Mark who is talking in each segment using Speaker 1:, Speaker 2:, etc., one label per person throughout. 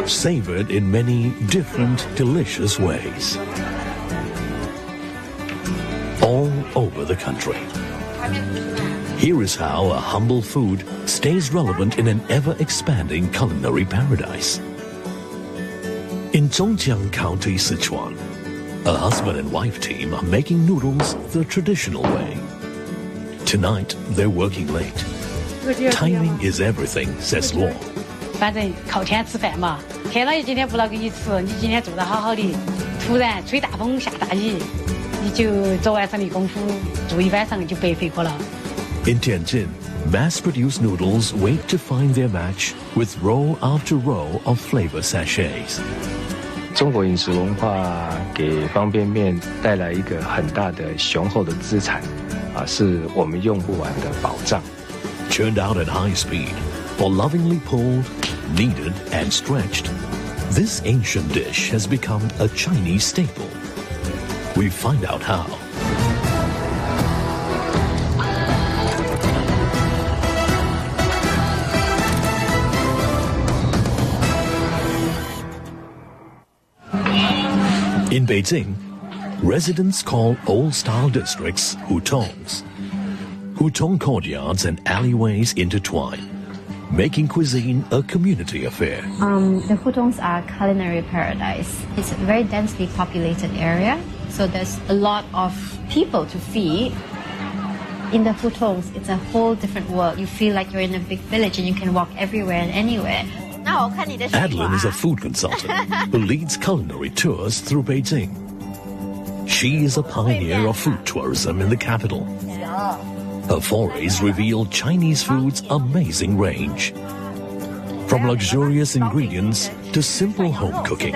Speaker 1: savored in many different delicious ways. All over the country. Here is how a humble food stays relevant in an ever-expanding culinary paradise. In Zhongjiang County, Sichuan, a husband and wife team are making noodles the traditional way. Tonight, they're working late. Timing is everything, says Luo.
Speaker 2: 反正靠天吃饭嘛，天老爷今天不拿给你吃，你今天做得好好的，突然吹大风下大雨，你就昨晚上的功夫做一晚上就白费过了。
Speaker 1: In Tianjin, mass-produced noodles wait to find their match with row after row of flavor sachets.
Speaker 3: 中国饮食文化给方便面带来一个很大的雄厚的资产，是我们用不完的宝藏。
Speaker 1: Churned out at high speed, or lovingly pulled, kneaded, and stretched, this ancient dish has become a Chinese staple. We find out how. In Beijing, residents call old-style districts hutongs. Hutong courtyards and alleyways intertwine, making cuisine a community affair.
Speaker 4: The hutongs are culinary paradise. It's a very densely populated area, so there's a lot of people to feed. In the hutongs, it's a whole different world. You feel like you're in a big village and you can walk everywhere and anywhere.
Speaker 1: Adeline is a food consultant who leads culinary tours through Beijing. She is a pioneer of food tourism in the capital. Her forays reveal Chinese food's amazing range. From luxurious ingredients to simple home cooking.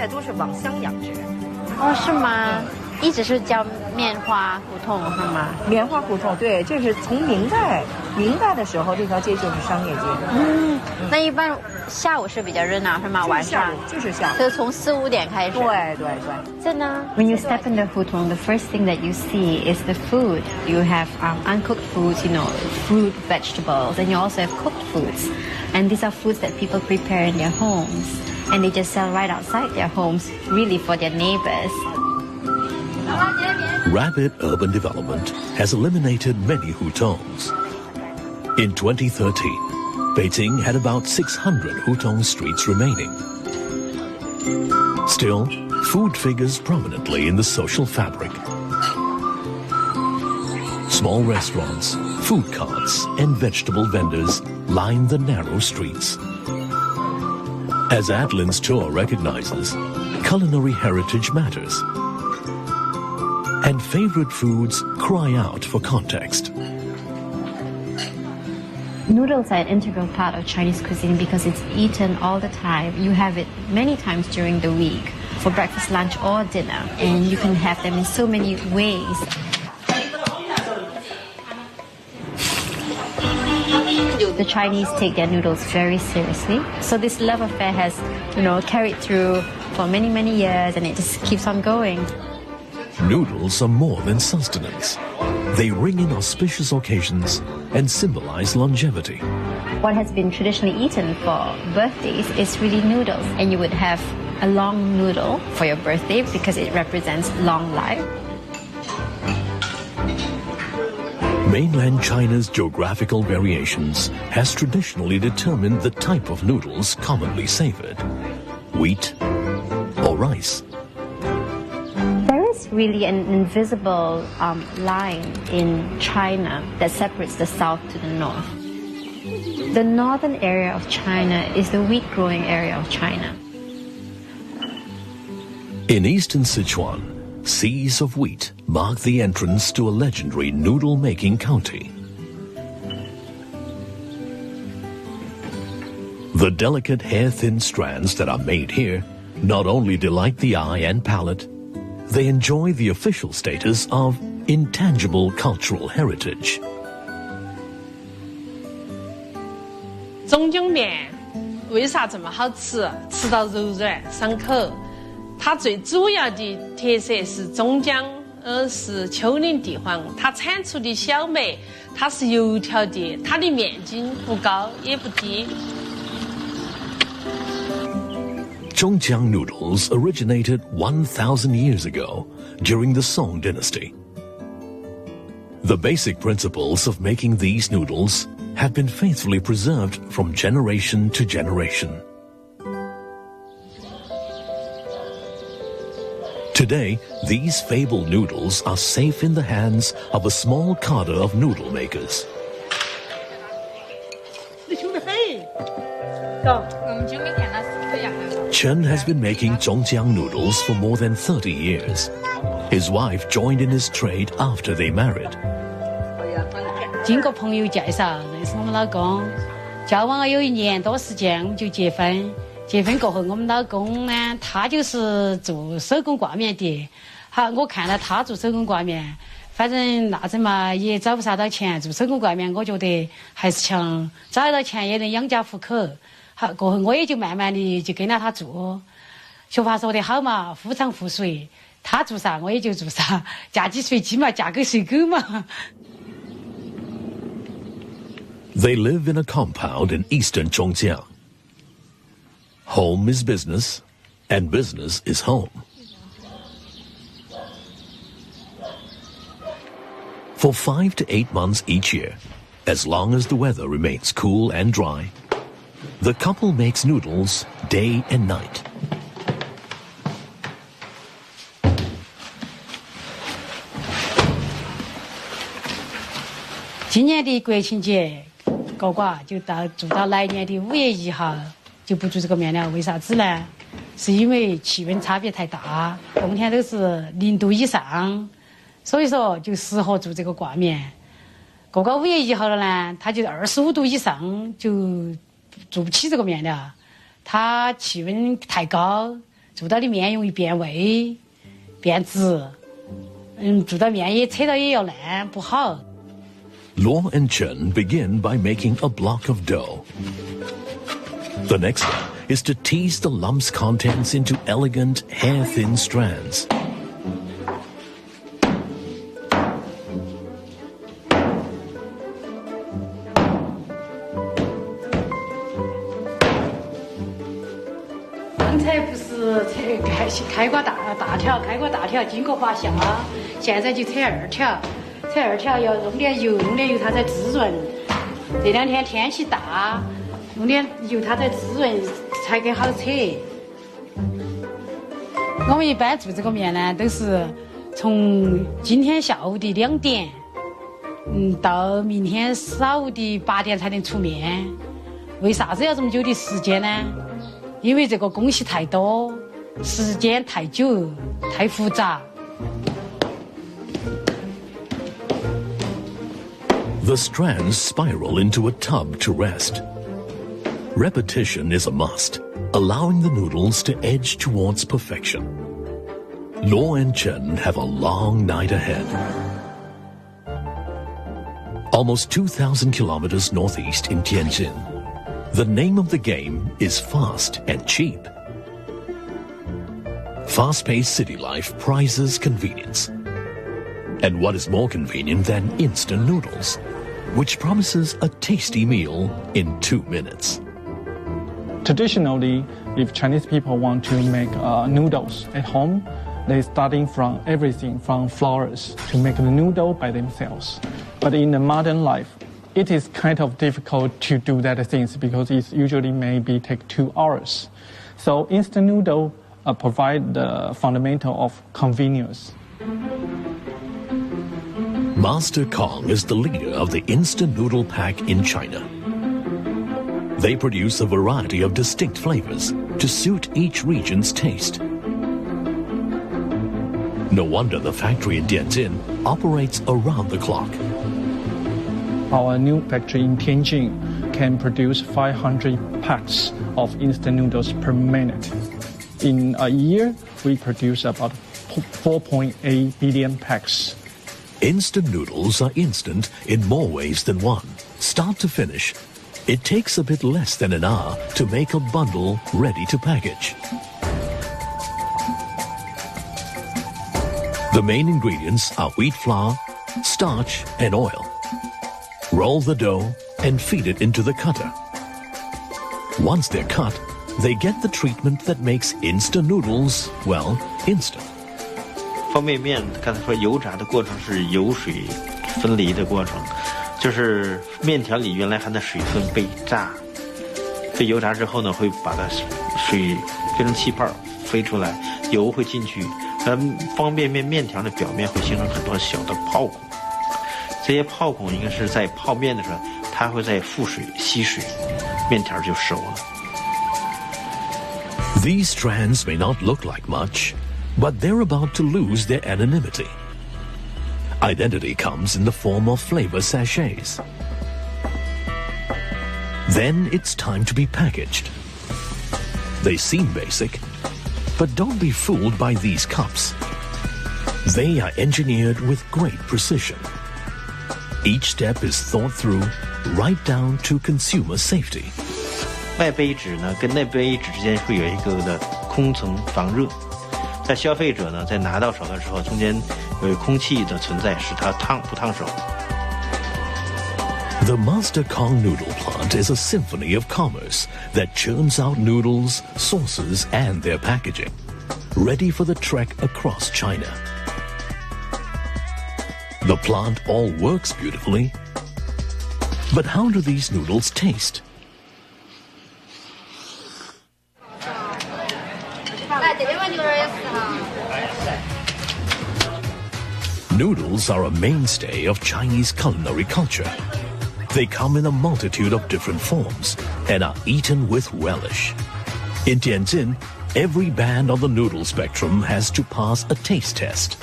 Speaker 4: 哦，是吗？一直是叫棉花胡同是吗？
Speaker 5: 棉花胡同，对，这是从明代的时候，这条街就是商业街。
Speaker 4: 那一般下午是比较热闹是吗？晚上
Speaker 5: 就是下午，
Speaker 4: 就是从4、5点开始。
Speaker 5: 对。
Speaker 4: 真的。When you step in the hutong, the first thing that you see is the food. You have uncooked foods, fruit, vegetables, and you also have cooked foods. And these are foods that people prepare in their homes, and they just sell right outside their homes, really for their neighbors.
Speaker 1: Rapid urban development has eliminated many hutongs. In 2013, Beijing had about 600 hutong streets remaining. Still, food figures prominently in the social fabric. Small restaurants, food carts, and vegetable vendors line the narrow streets. As Adlin's tour recognizes, culinary heritage matters. And favorite foods cry out for context.
Speaker 4: Noodles are an integral part of Chinese cuisine because it's eaten all the time. You have it many times during the week, for breakfast, lunch, or dinner. And you can have them in so many ways. The Chinese take their noodles very seriously. So this love affair has, carried through for many, many years, and it just keeps on going.
Speaker 1: Noodles are more than sustenance. They ring in auspicious occasions and symbolize longevity.
Speaker 4: What has been traditionally eaten for birthdays is really noodles. And you would have a long noodle for your birthday because it represents long life.
Speaker 1: Mainland China's geographical variations has traditionally determined the type of noodles commonly savored: wheat or rice.
Speaker 4: There is really an invisible line in China that separates the south to the north. The northern area of China is the wheat-growing area of China.
Speaker 1: In eastern Sichuan, seas of wheat mark the entrance to a legendary noodle-making county. The delicate hair-thin strands that are made here not only delight the eye and palate, they enjoy the official status of intangible cultural heritage.
Speaker 6: 中筋面为啥这么好吃？吃到柔软爽口。它最主要的特色是中江，是丘陵地方，它产出的小麦，它是油条的，它的面筋不高也不低。
Speaker 1: Zhongjiang noodles originated 1,000 years ago during the Song dynasty. The basic principles of making these noodles have been faithfully preserved from generation to generation. Today, these fabled noodles are safe in the hands of a small cadre of noodle makers. Chen has been making Zhongjiang noodles for more than 30 years. His wife joined in his trade after they married.
Speaker 2: 经过朋友介绍认识我们老公，交往了有1年多时间，我们就结婚。结婚过后，我们老公呢，他就是做手工挂面的。好，我看了他做手工挂面，反正那阵嘛也找不啥到钱，做手工挂面，我觉得还是强，找得到钱也能养家糊口。好，过后我也就慢慢的就跟了他做。俗话说得好嘛，夫唱妇随，他做啥我也就做啥，嫁鸡随鸡嘛，嫁狗随狗嘛。
Speaker 1: They live in a compound in eastern Zhongjiang. Home is business, and business is home. For 5 to 8 months each year, as long as the weather remains cool and dry, the couple makes noodles day and night.
Speaker 2: 今年的国庆节，高寡就做到来年的5月1号就不做这个面了。为啥子呢？是因为气温差别太大，冬天都是0度以上，所以说就适合做这个挂面。过个5月1号了呢，它就25度以上就做不起这个面了。它气温太高，做到的面容易变味、变质，做到面也扯到也要烂，不好。
Speaker 1: Luo and Chen begin by making a block of dough. The next step is to tease the lump's contents into elegant, hair-thin strands.
Speaker 2: Now 经过发酵，现在就扯2条。扯2条要弄点油，它才滋润。这2天天气大，弄点油它才滋润，才更好扯。我们一般做这个面呢，都是从今天下午的2点，到明天上午的8点才能出面。为啥子要这么久的时间呢？因为这个工序太多，时间太久，太复杂。
Speaker 1: The strands spiral into a tub to rest. Repetition is a must, allowing the noodles to edge towards perfection. Luo and Chen have a long night ahead. Almost 2,000 kilometers northeast in Tianjin, the name of the game is fast and cheap. Fast-paced city life prizes convenience. And what is more convenient than instant noodles, which promises a tasty meal in 2 minutes.
Speaker 7: Traditionally, if Chinese people want to make noodles at home, they're starting from everything from flours to make the noodle by themselves. But in the modern life, it is kind of difficult to do that things because it usually maybe take 2 hours. So instant noodle provide the fundamental of convenience.
Speaker 1: Master Kong is the leader of the instant noodle pack in China. They produce a variety of distinct flavors to suit each region's taste. No wonder the factory in Tianjin operates around the clock.
Speaker 7: Our new factory in Tianjin can produce 500 packs of instant noodles per minute. In a year, we produce about 4.8 billion packs.
Speaker 1: Instant noodles are instant in more ways than one. Start to finish, it takes a bit less than an hour to make a bundle ready to package. The main ingredients are wheat flour, starch, and oil. Roll the dough and feed it into the cutter. Once they're cut, they get the treatment that makes instant noodles, well, instant.
Speaker 8: 方便面刚才说油炸的过程是油水分离的过程，就是面条里原来含的水分被油炸之后呢，会把它水变成气泡飞出来，油会进去，方便面面条的表面会形成很多小的泡孔，这些泡孔应该是在泡面的时候，它会在附水吸水，面条就熟了。
Speaker 1: These strands may not look like much, but they're about to lose their anonymity. Identity comes in the form of flavor sachets. Then it's time to be packaged. They seem basic, but don't be fooled by these cups. They are engineered with great precision. Each step is thought through, right down to consumer safety.
Speaker 8: 外杯纸呢，跟内杯纸之间会有一个的空层防热，在消费者呢在拿到手的时候，中间有空气的存在，使它不烫手。
Speaker 1: The Master Kong Noodle Plant is a symphony of commerce that churns out noodles, sauces, and their packaging, ready for the trek across China. The plant all works beautifully, but how do these noodles taste? Noodles are a mainstay of Chinese culinary culture. They come in a multitude of different forms and are eaten with relish. In Tianjin, every band on the noodle spectrum has to pass a taste test.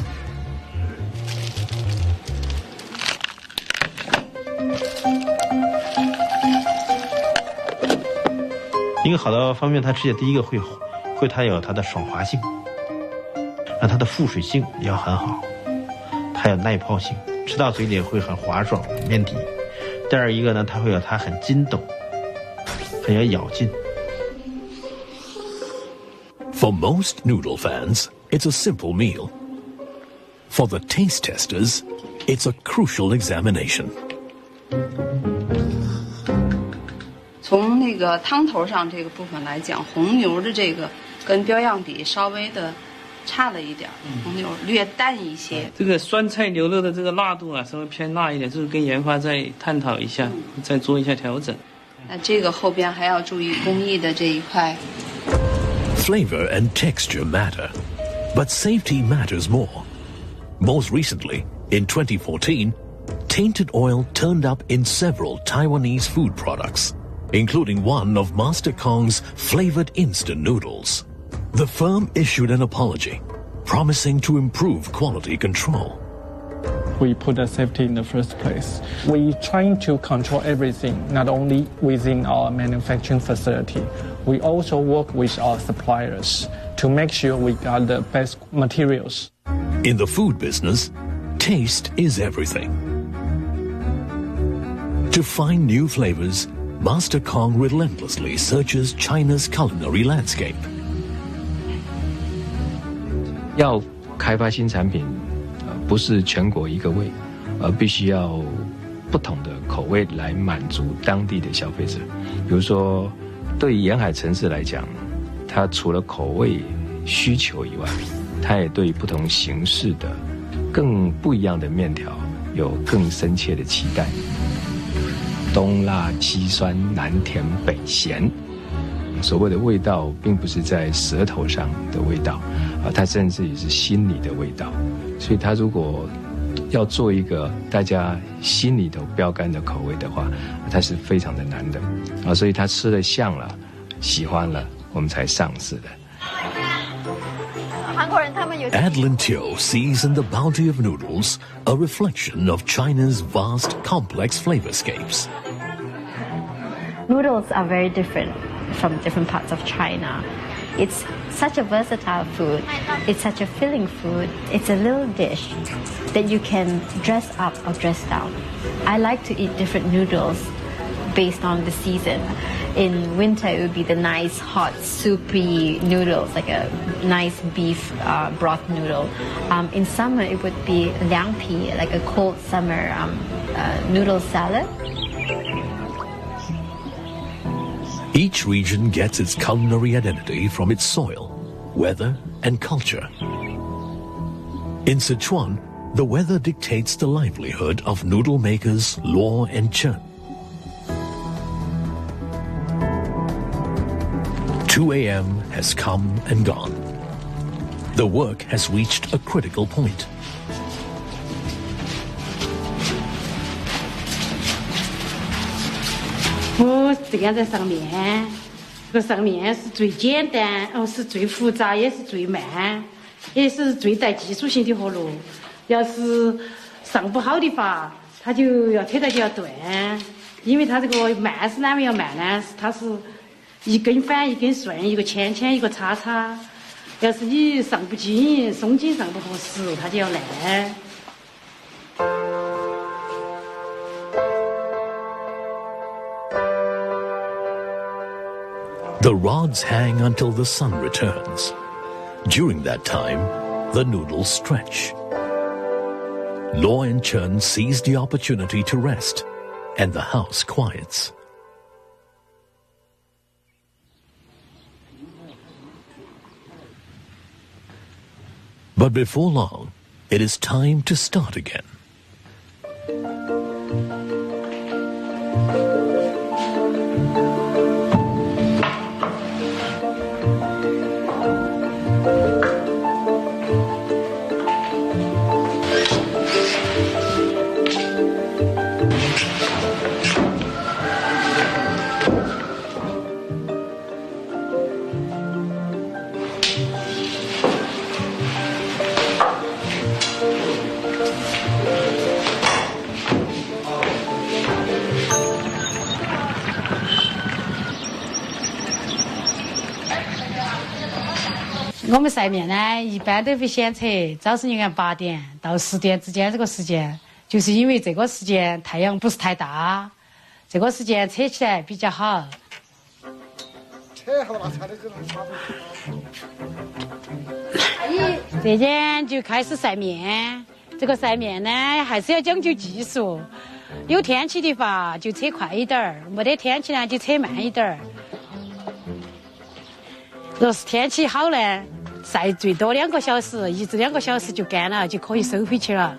Speaker 8: 一个好的方便面，它吃起来第一个它有它的爽滑性，那它的附水性也要很好，它有耐泡性，吃到嘴里会很滑爽面体。第二一个呢，它会有它很筋斗，很有咬劲。
Speaker 1: For most noodle fans, it's a simple meal. For the taste testers, it's a crucial examination.
Speaker 5: 从那个汤头上这个部分来讲，红牛的这个跟标样比稍微的差了一点，红牛略淡一些。
Speaker 9: 这个酸菜牛肉的这个辣度啊，稍微偏辣一点，这个跟研发再探讨一下，再做一下调整。
Speaker 5: 那这个后边还要注意工艺的这一块。
Speaker 1: Flavor and texture matter, but safety matters more. Most recently, in 2014, tainted oil turned up in several Taiwanese food products, including one of Master Kong's flavored instant noodles. The firm issued an apology, promising to improve quality control.
Speaker 7: We put the safety in the first place. We trying to control everything, not only within our manufacturing facility. We also work with our suppliers to make sure we got the best materials.
Speaker 1: In the food business, taste is everything. To find new flavors, Master Kong relentlessly searches China's culinary landscape.
Speaker 3: 要开发新产品，不是全国一个味，而必须要不同的口味来满足当地的消费者。比如说，对沿海城市来讲，它除了口味需求以外，它也对不同形式的、更不一样的面条有更深切的期待。东辣西酸南甜北咸，所谓的味道，并不是在舌头上的味道，它甚至也是心里的味道。所以，它如果要做一个大家心里头标杆的口味的话，它是非常的难的所以它吃了像了，喜欢了，我们才上市的。
Speaker 1: Adeline Teo sees in the bounty of noodles a reflection of China's vast, complex flavorscapes.
Speaker 4: Noodles are very different from different parts of China. It's such a versatile food. It's such a filling food. It's a little dish that you can dress up or dress down. I like to eat different noodles based on the season. In winter, it would be the nice, hot, soupy noodles, like a nice beef broth noodle. In summer, it would be liang pi, like a cold summer noodle salad.
Speaker 1: Each region gets its culinary identity from its soil, weather, and culture. In Sichuan, the weather dictates the livelihood of noodle makers Luo and Chen. 2 a.m. has come and gone. The work has reached a critical point.
Speaker 2: 我这样在上面，这个上面是最简单，是最复杂，也是最慢，也是最带技术性的活路。要是上不好的话，它就要扯到就要断，因为它这个慢是哪么样慢呢？它是一根反一根顺，一个圈圈一个叉叉。要是你上不紧，松紧上不合适，它就要烂。
Speaker 1: The rods hang until the sun returns. During that time, the noodles stretch. Luo and Chen seize the opportunity to rest, and the house quiets. But before long, it is time to start again.
Speaker 2: 我们晒面呢，一般都会选择早上你看8点到10点之间这个时间，就是因为这个时间太阳不是太大，这个时间扯起来比较好。这点就开始晒面，这个晒面呢还是要讲究技术，有天气的话就扯快一点儿，没得天气呢就扯慢一点儿。若是天气好呢，晒最多2个小时，1至2个小时就干了，就可以收回去了。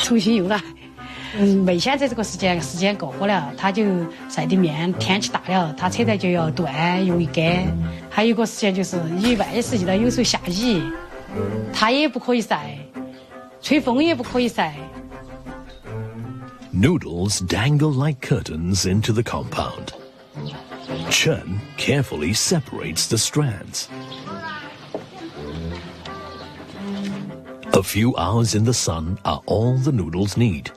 Speaker 2: 重新用了，没现在这个时间过了，它就晒的面天气大了，它扯来就要断，容易干。还有一个时间就是意外时遇到有时候下雨，它也不可以晒，吹风也不可以晒。
Speaker 1: Noodles dangle like curtains into the compound. Chen carefully separates the strands. A few hours in the sun are all the noodles need.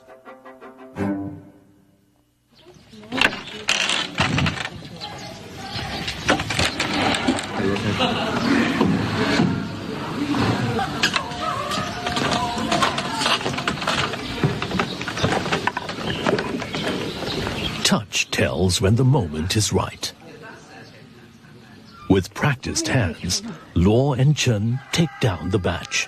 Speaker 1: Touch tells when the moment is right. With practiced hands, Luo and Chen take down the batch.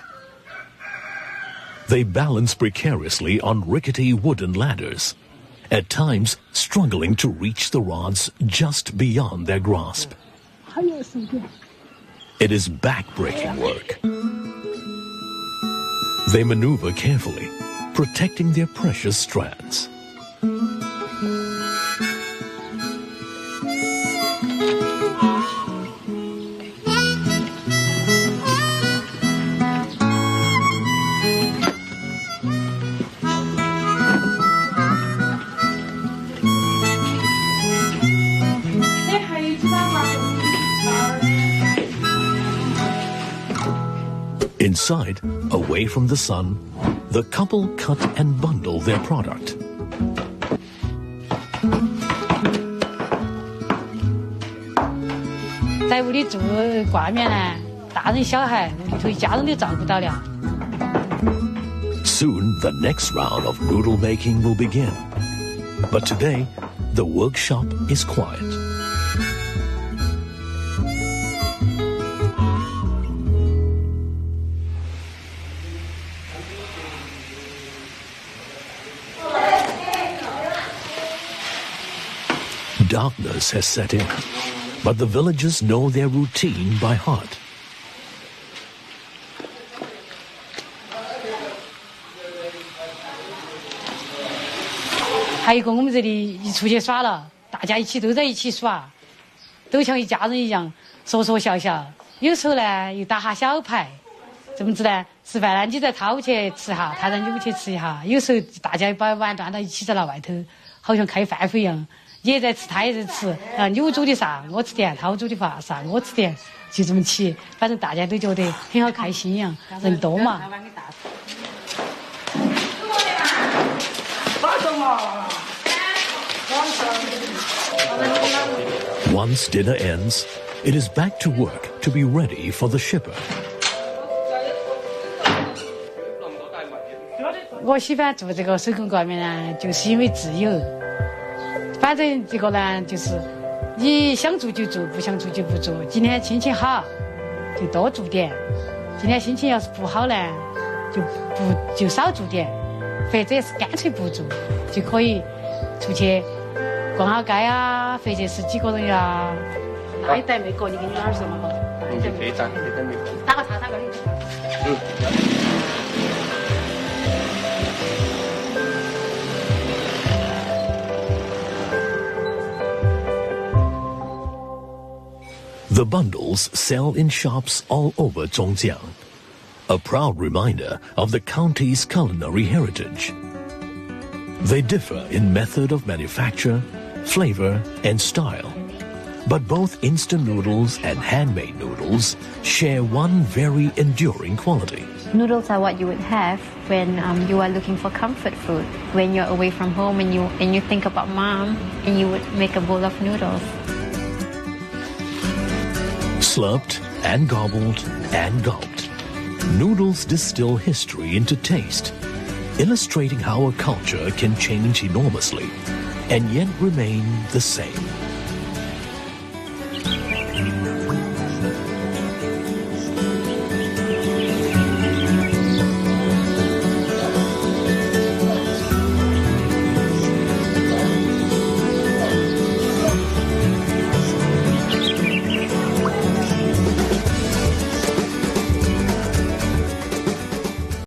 Speaker 1: They balance precariously on rickety wooden ladders, at times struggling to reach the rods just beyond their grasp. It is back-breaking work. They maneuver carefully, protecting their precious strands. Inside, away from the sun, the couple cut and bundle their product.
Speaker 2: 在屋里住挂面呢，大人小孩屋里头一家人都照顾到了。
Speaker 1: Soon, the next round of noodle making will begin. But today, the workshop is quiet. darkness has set in, but the villagers know their routine by heart.
Speaker 2: 还有一个，我们这里一出去耍了，大家一起都在一起耍，都像一家人一样，说说笑笑。有时候呢，又打下小牌，怎么子呢？吃饭呢，你在他屋去吃哈，他在你屋去吃一下。有时候大家把碗端到一起在那外头，好像开饭会一样，你也在吃，他也在吃。你屋煮的啥，我吃点；他屋煮的啥，我吃点，就这么起。反正大家都觉得很好开心一样，人多嘛。
Speaker 1: Once dinner ends, it is back to work to be ready for the shipper.
Speaker 2: 我喜欢做这个手工挂面呢，就是因为自由。反正这个呢，就是你想做就做，不想做就不做。今天心情好，就多做点；今天心情要是不好呢，就少做点，或者是干脆不做，就可以出去逛下街啊，或者是几个人呀。那一袋没过，你跟你老师说嘛哈。
Speaker 3: 你可以打个
Speaker 2: 叉，打个
Speaker 1: The bundles sell in shops all over Zhongjiang, a proud reminder of the county's culinary heritage. They differ in method of manufacture, flavor, and style, but both instant noodles and handmade noodles share one very enduring quality.
Speaker 4: Noodles are what you would have when you are looking for comfort food. When you're away from home and you think about mom, and you would make a bowl of noodles.
Speaker 1: Slurped and gobbled and gulped, noodles distill history into taste, illustrating how a culture can change enormously and yet remain the same.